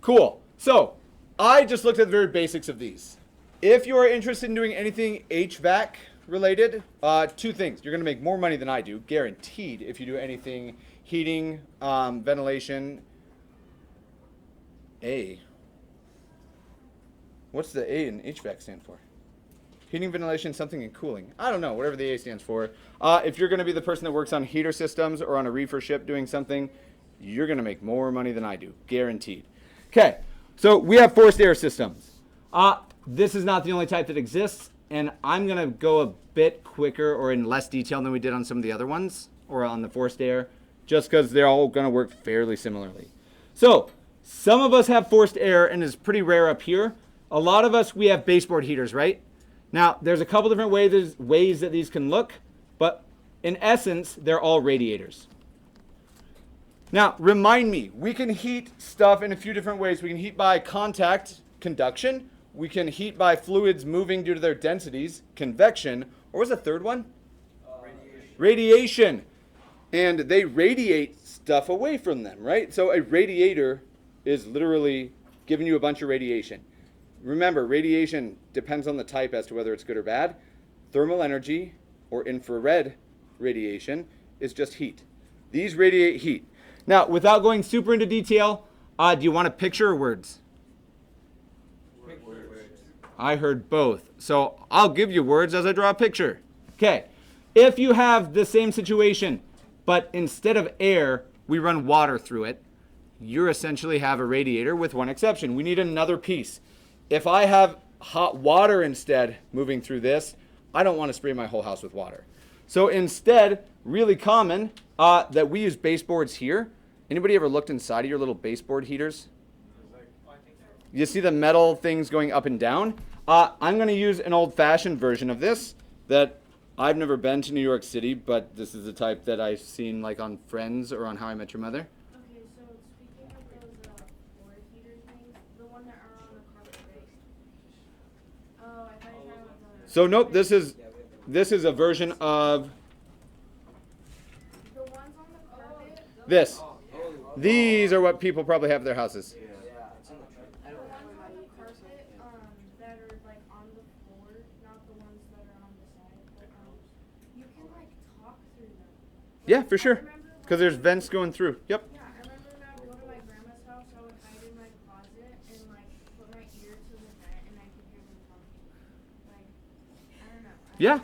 Cool. So I just looked at the very basics of these. If you are interested in doing anything HVAC related, two things. You're going to make more money than I do, guaranteed, if you do anything heating, ventilation. What's the A in HVAC stand for? Heating, ventilation, something, and cooling. I don't know, whatever the A stands for. If you're going to be the person that works on heater systems or on a reefer ship doing something, you're going to make more money than I do, guaranteed. Okay, so we have forced air systems. This is not the only type that exists, and I'm going to go a bit quicker or in less detail than we did on some of the other ones, or on the forced air, just because they're all going to work fairly similarly. So, some of us have forced air, and it's pretty rare up here. A lot of us, we have baseboard heaters, right? Now, there's a couple different ways that these can look, but in essence, they're all radiators. Now, remind me, we can heat stuff in a few different ways. We can heat by contact, conduction. We can heat by fluids moving due to their densities, convection. Or was the third one? Radiation. And they radiate stuff away from them, right? So a radiator is literally giving you a bunch of radiation. Remember, radiation depends on the type as to whether it's good or bad. Thermal energy or infrared radiation is just heat. These radiate heat. Now, without going super into detail, do you want a picture or words? Words. I heard both. So I'll give you words as I draw a picture. Okay. If you have the same situation, but instead of air, we run water through it, you essentially have a radiator with one exception. We need another piece. If I have hot water instead moving through this, I don't want to spray my whole house with water. So instead, really common that we use baseboards here. Anybody ever looked inside of your little baseboard heaters? You see the metal things going up and down? I'm going to use an old-fashioned version of this that I've never been to New York City, but this is the type that I've seen like on Friends or on How I Met Your Mother. Okay, so speaking of those floor heater things, the one that are on the carpet, right? Oh, I thought you were talking about the... So nope, this is a version of The ones on the carpet? this. These are what people probably have at their houses. The ones on the carpet that are like on the floor, not the ones that are on the side, but you can like talk through them. Yeah, for sure. Because there's vents going through. Yep. Yeah, I remember when I would go to my grandma's house, I would hide in my closet and like put my ear to the vent and I could hear them talking. Like, I don't know. Yeah,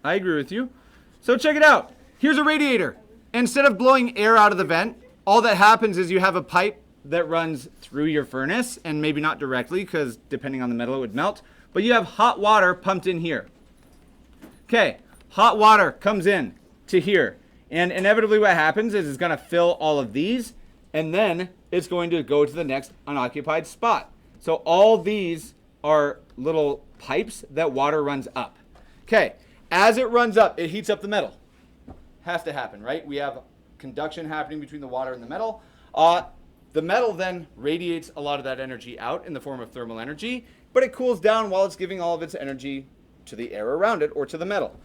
I agree with you. So check it out. Here's a radiator. Instead of blowing air out of the vent, all that happens is you have a pipe that runs through your furnace, and maybe not directly because depending on the metal it would melt, but you have hot water pumped in here. Okay, hot water comes in to here, and inevitably what happens is it's going to fill all of these, and then it's going to go to the next unoccupied spot. So all these are little pipes that water runs up. Okay, as it runs up, it heats up the metal. Has to happen, right? We have conduction happening between the water and the metal. The metal then radiates a lot of that energy out in the form of thermal energy, but it cools down while it's giving all of its energy to the air around it or to the metal.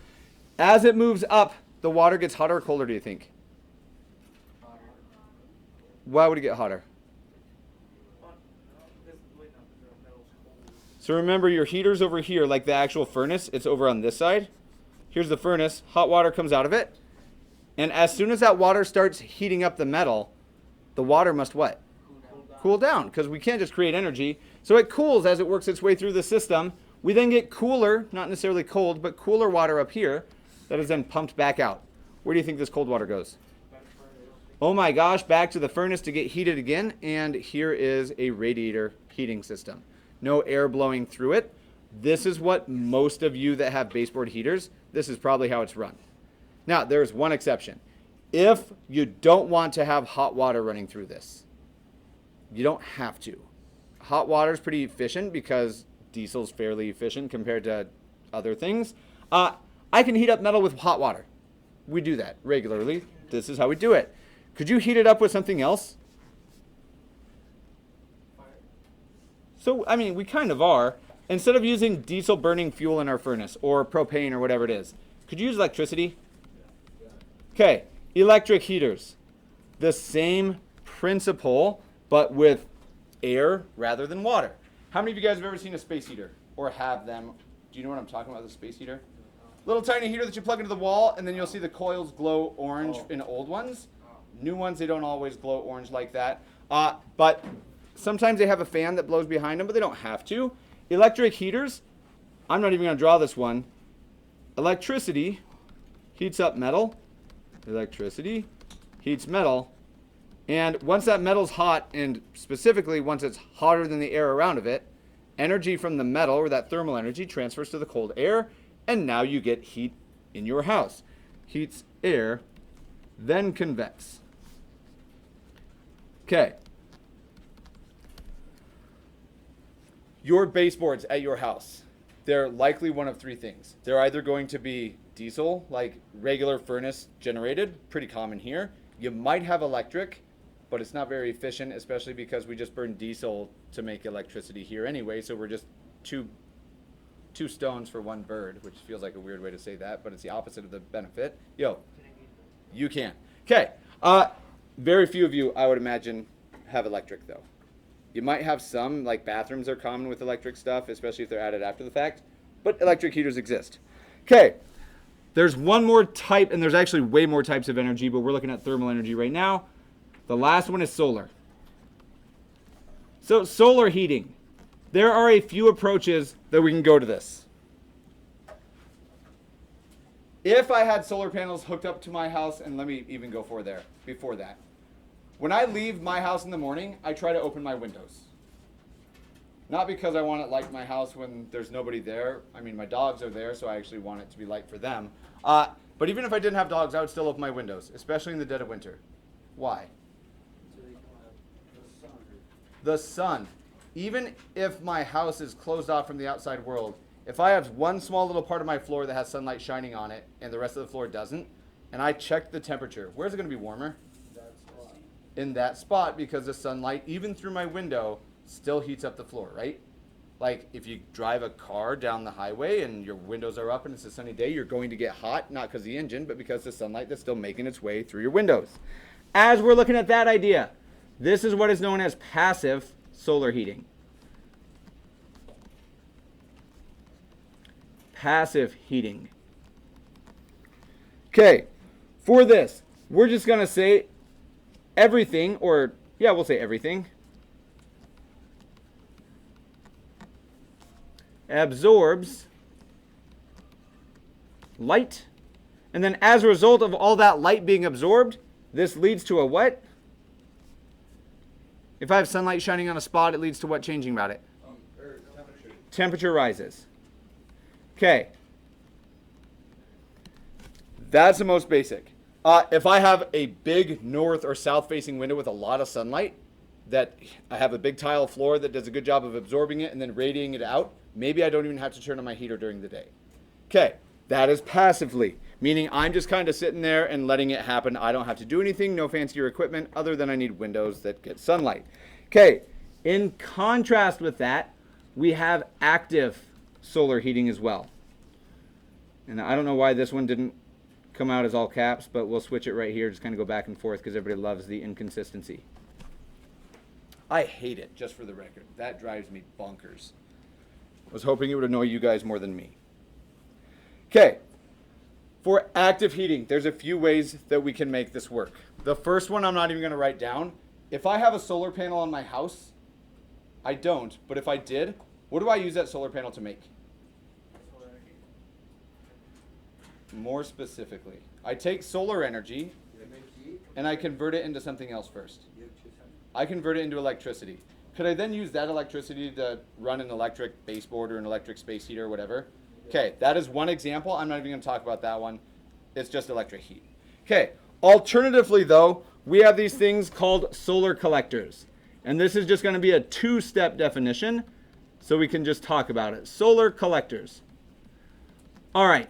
As it moves up, the water gets hotter or colder, do you think? Why would it get hotter? So remember, your heater's over here, like the actual furnace, it's over on this side. Here's the furnace, hot water comes out of it. And as soon as that water starts heating up the metal, the water must what? Cool down, because we can't just create energy. So it cools as it works its way through the system. We then get cooler, not necessarily cold, but cooler water up here that is then pumped back out. Where do you think this cold water goes? Oh my gosh, back to the furnace to get heated again. And here is a radiator heating system. No air blowing through it. This is what most of you that have baseboard heaters, this is probably how it's run. Now, there's one exception. If you don't want to have hot water running through this, you don't have to. Hot water is pretty efficient because diesel's fairly efficient compared to other things. I can heat up metal with hot water. We do that regularly. This is how we do it. Could you heat it up with something else? So, I mean, we kind of are. Instead of using diesel burning fuel in our furnace or propane or whatever it is, could you use electricity? Okay, electric heaters. The same principle, but with air rather than water. How many of you guys have ever seen a space heater or have them? Do you know what I'm talking about, the space heater? Little tiny heater that you plug into the wall, and then you'll see the coils glow orange in old ones. New ones, they don't always glow orange like that. But sometimes they have a fan that blows behind them, but they don't have to. Electric heaters, I'm not even going to draw this one. Electricity heats up metal. Electricity heats metal. And once that metal's hot, and specifically once it's hotter than the air around of it, energy from the metal, or that thermal energy, transfers to the cold air, and now you get heat in your house. Heats air, then convects. Okay. Your baseboards at your house, they're likely one of three things. They're either going to be diesel, like regular furnace generated, pretty common here. You might have electric, but it's not very efficient, especially because we just burn diesel to make electricity here anyway, so we're just two stones for one bird, which feels like a weird way to say that, but it's the opposite of the benefit. Yo, you can. Okay. Very few of you, I would imagine, have electric though. You might have some, like bathrooms are common with electric stuff, especially if they're added after the fact, but electric heaters exist. Okay. There's one more type, and there's actually way more types of energy, but we're looking at thermal energy right now. The last one is solar. So solar heating. There are a few approaches that we can go to this. If I had solar panels hooked up to my house, and let me even go before that. When I leave my house in the morning, I try to open my windows. Not because I want it light in my house when there's nobody there. I mean, my dogs are there, so I actually want it to be light for them. But even if I didn't have dogs, I would still open my windows, especially in the dead of winter. Why? The sun. Even if my house is closed off from the outside world, if I have one small little part of my floor that has sunlight shining on it and the rest of the floor doesn't, and I check the temperature, where's it going to be warmer? In that spot, because the sunlight, even through my window, still heats up the floor, right? Like if you drive a car down the highway and your windows are up and it's a sunny day, you're going to get hot, not because of the engine, but because the sunlight that's still making its way through your windows. As we're looking at that idea, this is what is known as passive solar heating. Passive heating. Okay, for this, we're just going to say everything, or yeah, we'll say everything, absorbs light, and then as a result of all that light being absorbed, this leads to a what? If I have sunlight shining on a spot, it leads to what changing about it? Temperature. Temperature rises. Okay. That's the most basic. If I have a big north or south facing window with a lot of sunlight, that I have a big tile floor that does a good job of absorbing it and then radiating it out, maybe I don't even have to turn on my heater during the day. Okay, that is passively, meaning I'm just kind of sitting there and letting it happen. I don't have to do anything, no fancier equipment, other than I need windows that get sunlight. Okay, in contrast with that, we have active solar heating as well. And I don't know why this one didn't come out as all caps, but we'll switch it right here, just kind of go back and forth because everybody loves the inconsistency. I hate it, just for the record. That drives me bonkers. I was hoping it would annoy you guys more than me. Okay, for active heating, there's a few ways that we can make this work. The first one I'm not even going to write down. If I have a solar panel on my house, I don't, but if I did, what do I use that solar panel to make? More specifically, I take solar energy and I convert it into something else first. I convert it into electricity. Could I then use that electricity to run an electric baseboard or an electric space heater or whatever? Okay, that is one example. I'm not even going to talk about that one. It's just electric heat. Okay, alternatively though, we have these things called solar collectors. And this is just going to be a two-step definition, so we can just talk about it. Solar collectors. All right.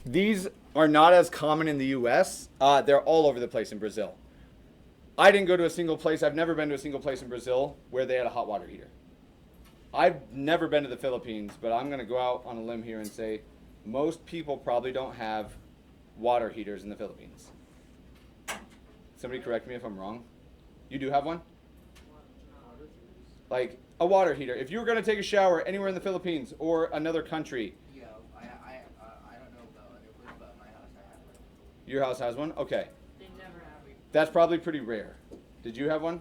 These are not as common in the US. They're all over the place in Brazil. I didn't go to a single place. I've never been to a single place in Brazil where they had a hot water heater. I've never been to the Philippines, but I'm going to go out on a limb here and say most people probably don't have water heaters in the Philippines. Somebody correct me if I'm wrong. You do have one? Like a water heater. If you were going to take a shower anywhere in the Philippines or another country. Yeah, I don't know about other places, but my house I have one. Your house has one? Okay. They never have it. That's probably pretty rare. Did you have one?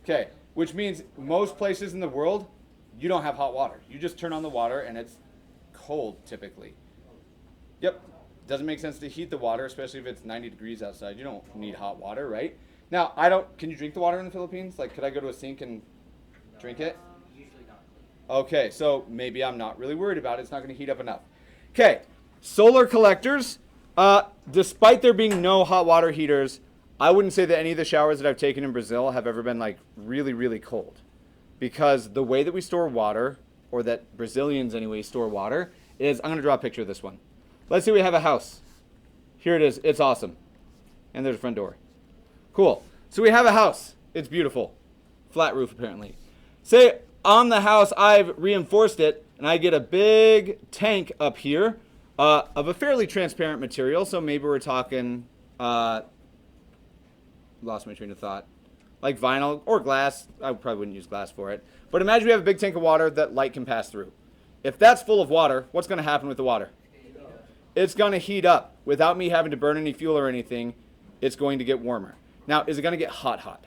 Okay. Which means most places in the world, you don't have hot water. You just turn on the water and it's cold typically. Yep. Doesn't make sense to heat the water, especially if it's 90 degrees outside. You don't need hot water, right? Now, can you drink the water in the Philippines? Like, could I go to a sink and drink it? Usually not clean. Okay, so maybe I'm not really worried about it. It's not going to heat up enough. Okay, solar collectors. Despite there being no hot water heaters, I wouldn't say that any of the showers that I've taken in Brazil have ever been like really, really cold. Because the way that we store water, or that Brazilians anyway store water, is, I'm going to draw a picture of this one. Let's say we have a house. Here it is. It's awesome. And there's a front door. Cool. So we have a house. It's beautiful. Flat roof, apparently. Say on the house, I've reinforced it, and I get a big tank up here of a fairly transparent material. So maybe we're talking, lost my train of thought, like vinyl or glass. I probably wouldn't use glass for it. But imagine we have a big tank of water that light can pass through. If that's full of water, what's going to happen with the water? It's going to heat up. Without me having to burn any fuel or anything, it's going to get warmer. Now, is it going to get hot?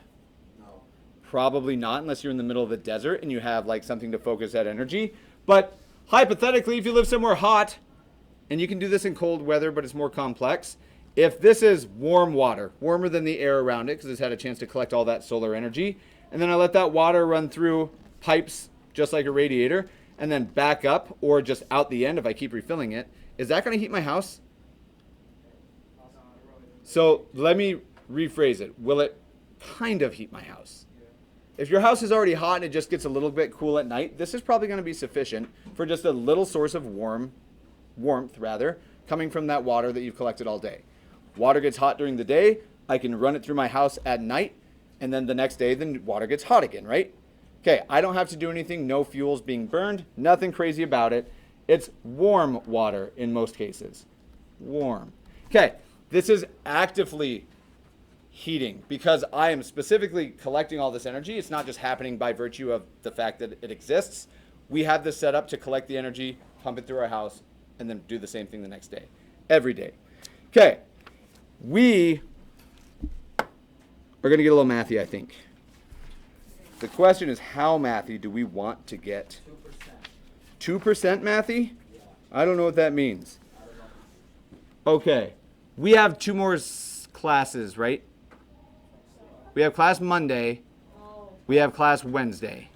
No. Probably not, unless you're in the middle of the desert and you have like something to focus that energy. But hypothetically, if you live somewhere hot, and you can do this in cold weather, but it's more complex. If this is warm water, warmer than the air around it, because it's had a chance to collect all that solar energy, and then I let that water run through pipes just like a radiator, and then back up, or just out the end if I keep refilling it, is that going to heat my house? So let me rephrase it. Will it kind of heat my house? If your house is already hot and it just gets a little bit cool at night, this is probably going to be sufficient for just a little source of warmth coming from that water that you've collected all day. Water gets hot during the day, I can run it through my house at night, and then the next day the water gets hot again, right? Okay, I don't have to do anything, no fuels being burned, nothing crazy about it. It's warm water in most cases. Warm. Okay, this is actively heating because I am specifically collecting all this energy. It's not just happening by virtue of the fact that it exists. We have this set up to collect the energy, pump it through our house, and then do the same thing the next day. Every day. Okay, we are going to get a little mathy, I think. The question is, how mathy do we want to get? 2%. 2% mathy? Yeah. I don't know what that means. I don't know. Okay. We have two more classes, right? We have class Monday. We have class Wednesday.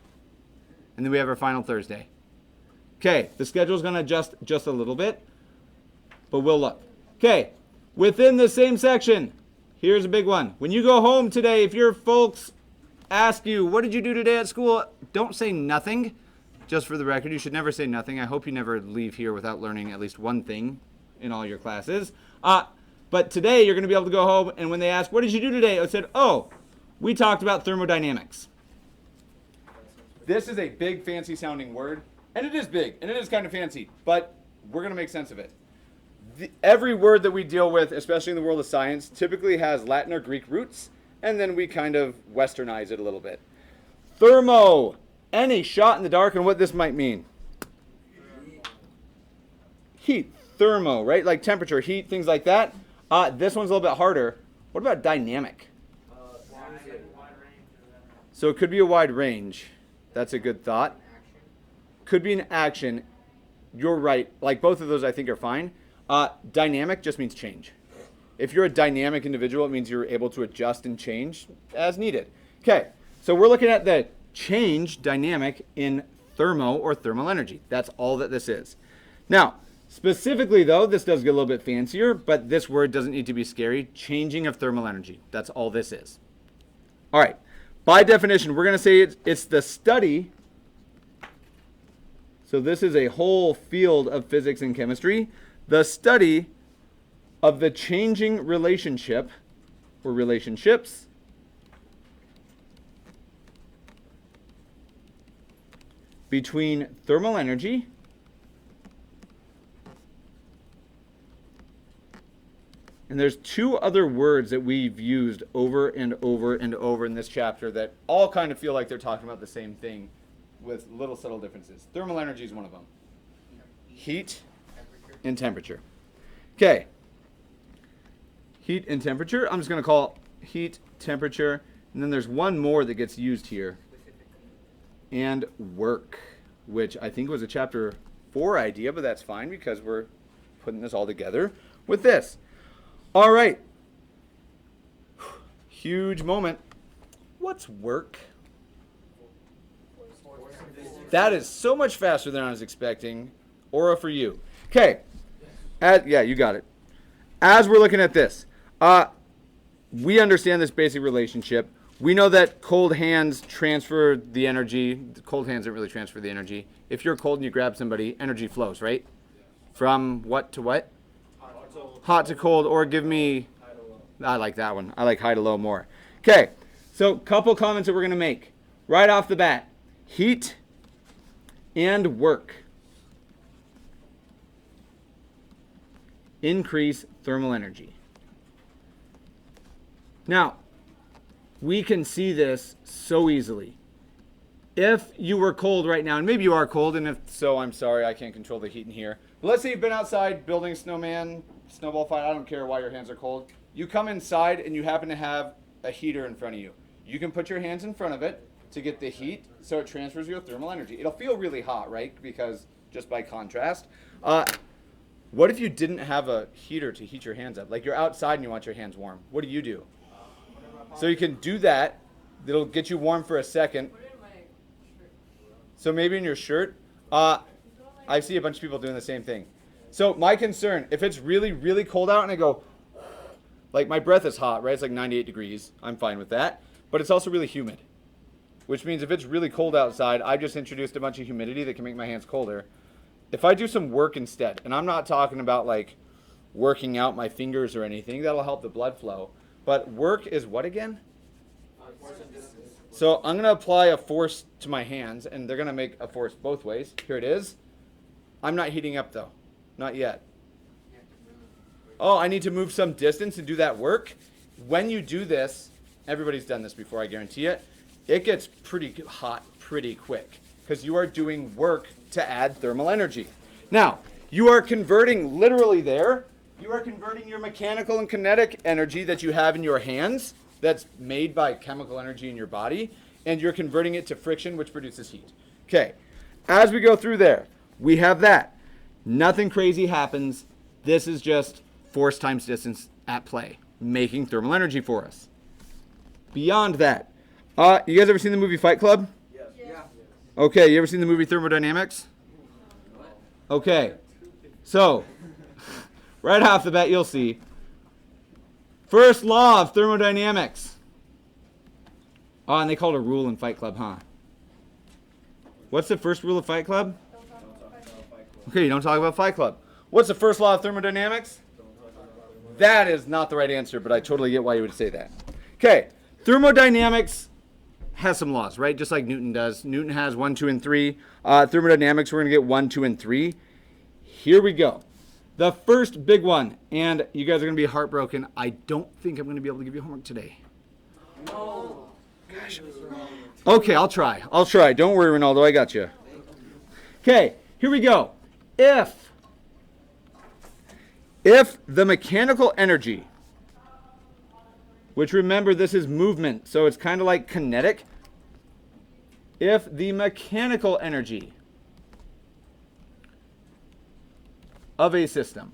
And then we have our final Thursday. Okay. The schedule's going to adjust just a little bit. But we'll look. Okay. Within the same section, here's a big one. When you go home today, if your folks ask you, what did you do today at school? Don't say nothing. Just for the record, you should never say nothing. I hope you never leave here without learning at least one thing in all your classes. But today you're going to be able to go home, and when they ask, what did you do today? I said, oh, we talked about thermodynamics. This is a big, fancy sounding word, and it is big, and it is kind of fancy, but we're going to make sense of it. Every word that we deal with, especially in the world of science, typically has Latin or Greek roots, and then we kind of westernize it a little bit. Thermo, any shot in the dark on what this might mean? Heat, thermo, right? Like temperature, heat, things like that. This one's a little bit harder. What about dynamic? So it could be a wide range. That's a good thought. Could be an action. You're right. Like both of those I think are fine. Dynamic just means change. If you're a dynamic individual, it means you're able to adjust and change as needed. Okay, so we're looking at the change dynamic in thermo or thermal energy. That's all that this is. Now, specifically though, this does get a little bit fancier, but this word doesn't need to be scary. Changing of thermal energy. That's all this is. All right, by definition, we're going to say it's the study. So this is a whole field of physics and chemistry. The study of the changing relationship or relationships between thermal energy And there's two other words that we've used over and over and over in this chapter that all kind of feel like they're talking about the same thing with little subtle differences. Thermal energy is one of them. Heat and temperature. Okay. Heat and temperature. I'm just going to call heat, temperature. And then there's one more that gets used here. And work, which I think was a chapter 4 idea, but that's fine because we're putting this all together with this. All right. Huge moment. What's work? That is so much faster than I was expecting. Aura for you. Okay. Yeah, you got it. As we're looking at this, we understand this basic relationship. We know that cold hands transfer the energy. Cold hands don't really transfer the energy. If you're cold and you grab somebody, energy flows, right? From what to what? Hot to cold, or give me, I like that one. I like high to low more. Okay, so couple comments that we're going to make. Right off the bat, heat and work increase thermal energy. Now, we can see this so easily. If you were cold right now, and maybe you are cold, and if so, I'm sorry, I can't control the heat in here. But let's say you've been outside building a snowman, snowball fight, I don't care why your hands are cold. You come inside and you happen to have a heater in front of you. You can put your hands in front of it to get the heat so it transfers your thermal energy. It'll feel really hot, right? Because just by contrast. What if you didn't have a heater to heat your hands up? Like you're outside and you want your hands warm. What do? So you can do that. It'll get you warm for a second. So maybe in your shirt. I see a bunch of people doing the same thing. So my concern, if it's really, really cold out and I go, like my breath is hot, right? It's like 98 degrees. I'm fine with that. But it's also really humid, which means if it's really cold outside, I've just introduced a bunch of humidity that can make my hands colder. If I do some work instead, and I'm not talking about like working out my fingers or anything, that'll help the blood flow. But work is what again? So I'm going to apply a force to my hands, and they're going to make a force both ways. Here it is. I'm not heating up, though. Not yet. Oh, I need to move some distance and do that work. When you do this, everybody's done this before, I guarantee it, it gets pretty hot pretty quick because you are doing work to add thermal energy. Now, you are converting literally there. You are converting your mechanical and kinetic energy that you have in your hands that's made by chemical energy in your body, and you're converting it to friction, which produces heat. Okay, as we go through there, we have that. Nothing crazy happens. This is just force times distance at play, making thermal energy for us. Beyond that, you guys ever seen the movie Fight Club? Yes. Yeah. Okay, you ever seen the movie Thermodynamics? Okay, so right off the bat, you'll see. First law of thermodynamics. Oh, and they call it a rule in Fight Club, huh? What's the first rule of Fight Club? Okay, you don't talk about Fight Club. What's the first law of thermodynamics? That is not the right answer, but I totally get why you would say that. Okay, thermodynamics has some laws, right? Just like Newton does. Newton has 1, 2, and 3. Thermodynamics, we're going to get 1, 2, and 3. Here we go. The first big one, and you guys are going to be heartbroken. I don't think I'm going to be able to give you homework today. No. Gosh. Okay, I'll try. Don't worry, Ronaldo. I got you. Okay, here we go. If the mechanical energy, which remember this is movement, so it's kind of like kinetic. If the mechanical energy of a system.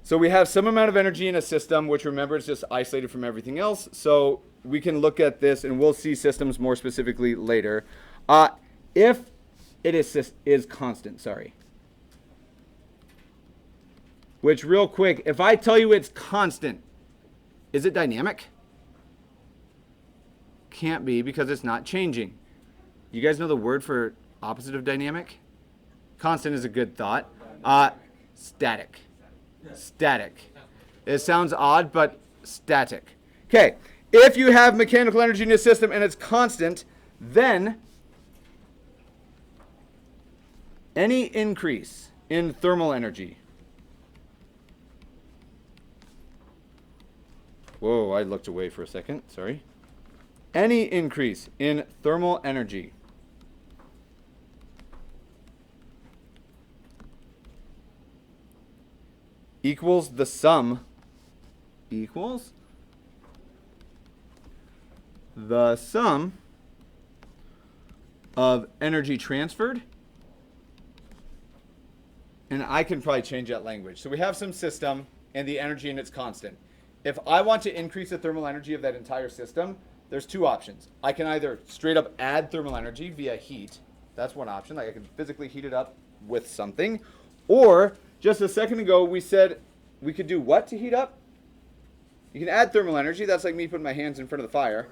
So we have some amount of energy in a system, which remember is just isolated from everything else. So we can look at this, and we'll see systems more specifically later. If it is constant, which real quick, if I tell you it's constant, is it dynamic? Can't be because it's not changing. You guys know the word for opposite of dynamic? Constant is a good thought. Static. Static. It sounds odd, but static. Okay, if you have mechanical energy in a system and it's constant, then any increase in thermal energy. Whoa, I looked away for a second. Sorry. Any increase in thermal energy equals the sum of energy transferred. And I can probably change that language. So we have some system and the energy in it's constant. If I want to increase the thermal energy of that entire system, there's two options. I can either straight up add thermal energy via heat. That's one option. Like I can physically heat it up with something. Or just a second ago, we said we could do what to heat up? You can add thermal energy. That's like me putting my hands in front of the fire.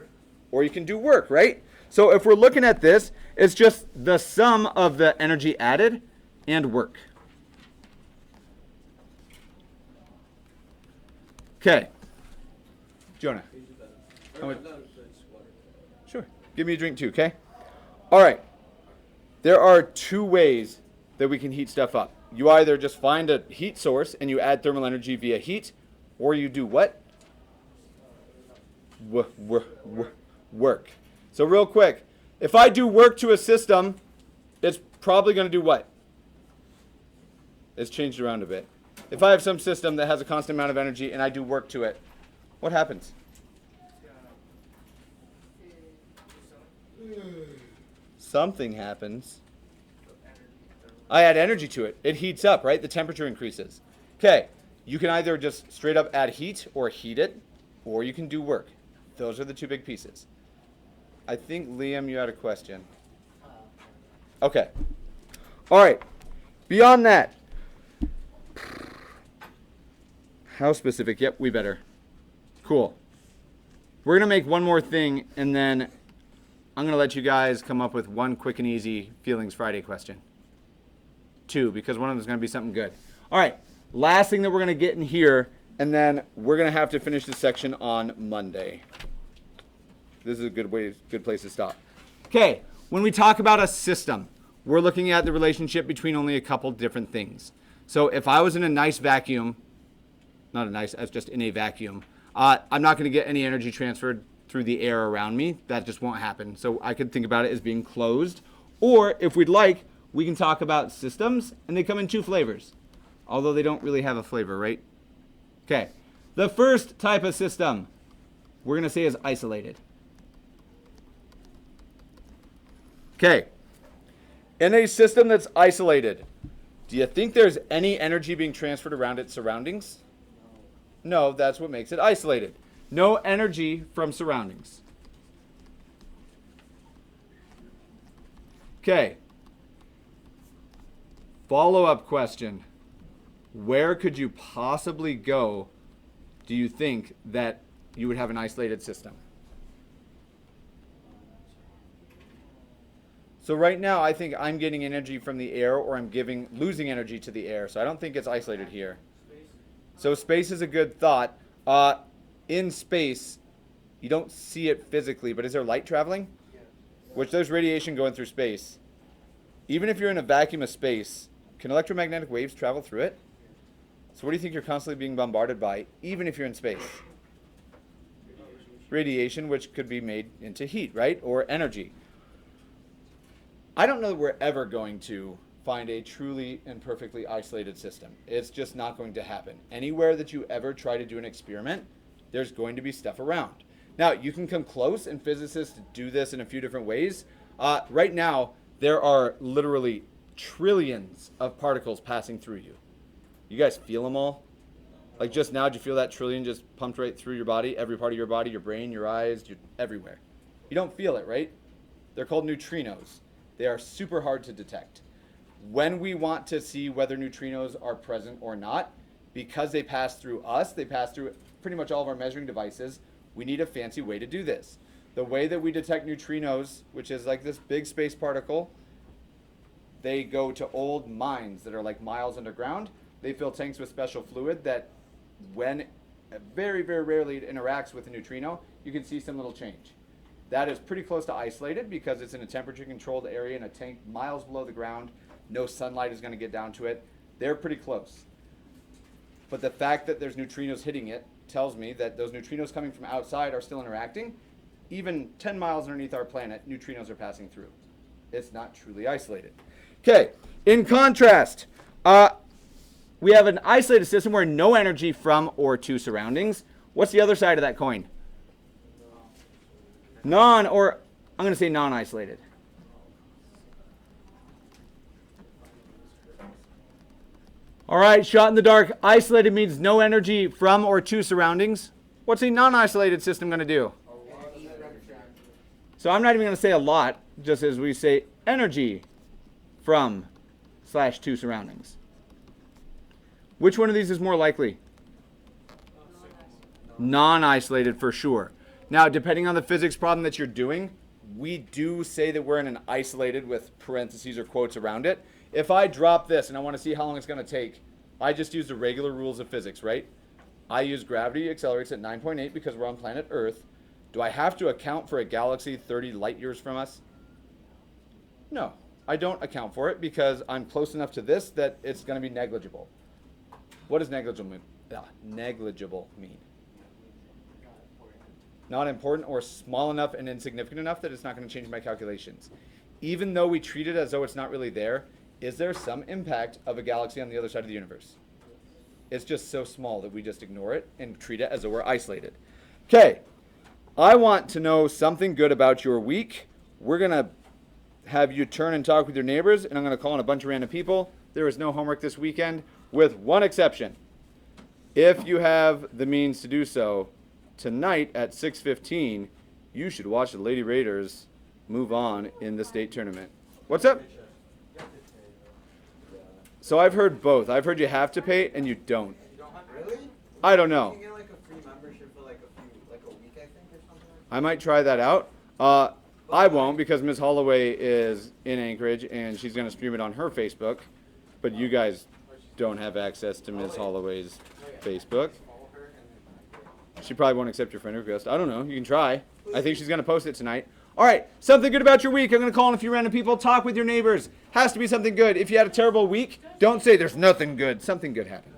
Or you can do work, right? So if we're looking at this, it's just the sum of the energy added and work. Okay. Jonah. Sure. Give me a drink too, okay? All right. There are two ways that we can heat stuff up. You either just find a heat source and you add thermal energy via heat, or you do what? Work. So real quick, if I do work to a system, it's probably going to do what? It's changed around a bit. If I have some system that has a constant amount of energy and I do work to it, what happens? Something happens. I add energy to it. It heats up, right? The temperature increases. Okay, you can either just straight up add heat or heat it, or you can do work. Those are the two big pieces. I think, Liam, you had a question. Okay. All right. Beyond that, how specific? Yep, we better. Cool. We're going to make one more thing, and then I'm going to let you guys come up with one quick and easy Feelings Friday question. Two, because one of them is going to be something good. All right. Last thing that we're going to get in here, and then we're going to have to finish this section on Monday. This is a good place to stop. Okay. When we talk about a system, we're looking at the relationship between only a couple different things. So if I was in a nice vacuum, that's just in a vacuum, I'm not going to get any energy transferred through the air around me. That just won't happen. So I could think about it as being closed. Or if we'd like, we can talk about systems, and they come in two flavors, although they don't really have a flavor, right? Okay. The first type of system we're going to say is isolated. Okay. In a system that's isolated, do you think there's any energy being transferred around its surroundings? No, that's what makes it isolated. No energy from surroundings. Okay. Follow-up question. Where could you possibly go, do you think, that you would have an isolated system? So right now, I think I'm getting energy from the air, or I'm losing energy to the air. So I don't think it's isolated here. So space is a good thought. In space, you don't see it physically, but is there light traveling? Which there's radiation going through space. Even if you're in a vacuum of space, can electromagnetic waves travel through it? So what do you think you're constantly being bombarded by, even if you're in space? Radiation, which could be made into heat, right? Or energy. I don't know that we're ever going to find a truly and perfectly isolated system. It's just not going to happen. Anywhere that you ever try to do an experiment, there's going to be stuff around. Now, you can come close, and physicists do this in a few different ways. Right now, there are literally trillions of particles passing through you. You guys feel them all? Like just now, did you feel that trillion just pumped right through your body, every part of your body, your brain, your eyes, everywhere? You don't feel it, right? They're called neutrinos. They are super hard to detect. When we want to see whether neutrinos are present or not, because they pass through us, they pass through pretty much all of our measuring devices, we need a fancy way to do this. The way that we detect neutrinos, which is like this big space particle, they go to old mines that are like miles underground. They fill tanks with special fluid that when very, very rarely it interacts with a neutrino, you can see some little change. That is pretty close to isolated because it's in a temperature controlled area in a tank miles below the ground. No sunlight is going to get down to it. They're pretty close. But the fact that there's neutrinos hitting it tells me that those neutrinos coming from outside are still interacting. Even 10 miles underneath our planet, neutrinos are passing through. It's not truly isolated. Okay, in contrast, we have an isolated system where no energy from or to surroundings. What's the other side of that coin? I'm going to say non-isolated. All right, shot in the dark. Isolated means no energy from or to surroundings. What's a non-isolated system going to do? So I'm not even going to say a lot, just as we say energy from / to surroundings. Which one of these is more likely? Non-isolated for sure. Now, depending on the physics problem that you're doing, we do say that we're in an isolated with parentheses or quotes around it. If I drop this and I want to see how long it's going to take, I just use the regular rules of physics, right? I use gravity accelerates at 9.8 because we're on planet Earth. Do I have to account for a galaxy 30 light years from us? No, I don't account for it because I'm close enough to this that it's going to be negligible. What does negligible mean? Negligible mean? Not important or small enough and insignificant enough that it's not going to change my calculations. Even though we treat it as though it's not really there, is there some impact of a galaxy on the other side of the universe? It's just so small that we just ignore it and treat it as though we're isolated. Okay, I want to know something good about your week. We're going to have you turn and talk with your neighbors, and I'm going to call on a bunch of random people. There is no homework this weekend, with one exception. If you have the means to do so, tonight at 6:15, you should watch the Lady Raiders move on in the state tournament. What's up? So I've heard both. I've heard you have to pay and you don't. Really? I don't know. You can get like a free membership for like a week, I think, or something. I might try that out. I won't because Ms. Holloway is in Anchorage and she's going to stream it on her Facebook. But you guys don't have access to Ms. Holloway's Facebook. She probably won't accept your friend request. I don't know. You can try. I think she's going to post it tonight. All right. Something good about your week. I'm going to call on a few random people. Talk with your neighbors. Has to be something good. If you had a terrible week, don't say there's nothing good. Something good happened.